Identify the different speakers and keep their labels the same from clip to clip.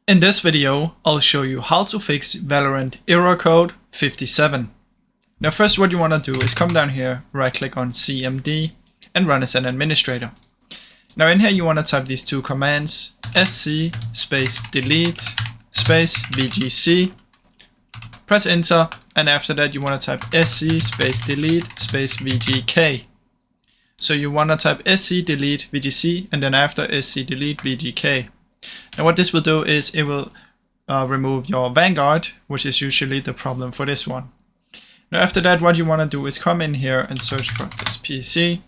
Speaker 1: In this video, I'll show you how to fix Valorant error code 57. Now first what you want to do is come down here, right click on CMD and run as an administrator. Now in here you want to type these two commands, sc space delete space vgc, press enter, and after that you want to type sc space delete space vgk. So you want to type sc delete vgc and then after sc delete vgk. Now what this will do is it will remove your vanguard, which is usually the problem for this one. Now after that what you want to do is come in here and search for this PC,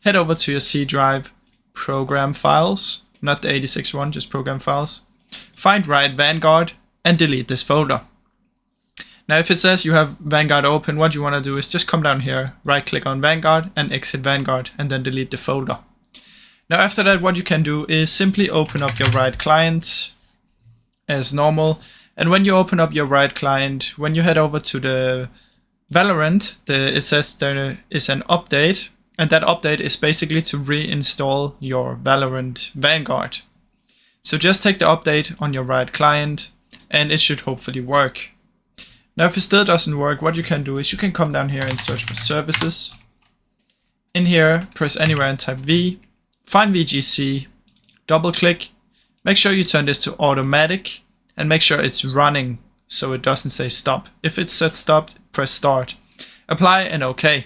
Speaker 1: head over to your C drive, program files, not the 86 one, just program files, find right vanguard and delete this folder. Now if it says you have vanguard open, what you want to do is just come down here, right click on vanguard and exit vanguard and then delete the folder. Now after that what you can do is simply open up your right client as normal, and when you open up your right client, when you head over to the Valorant, it says there is an update, and that update is basically to reinstall your Valorant Vanguard. So just take the update on your right client and it should hopefully work. Now if it still doesn't work, what you can do is you can come down here and search for services. In here, press anywhere and type V. Find VGC, double click, make sure you turn this to automatic and make sure it's running so it doesn't say stop. If it says stop, press start. Apply and OK.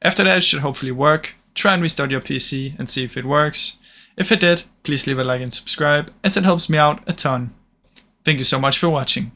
Speaker 1: After that it should hopefully work. Try and restart your PC and see if it works. If it did, please leave a like and subscribe as it helps me out a ton. Thank you so much for watching.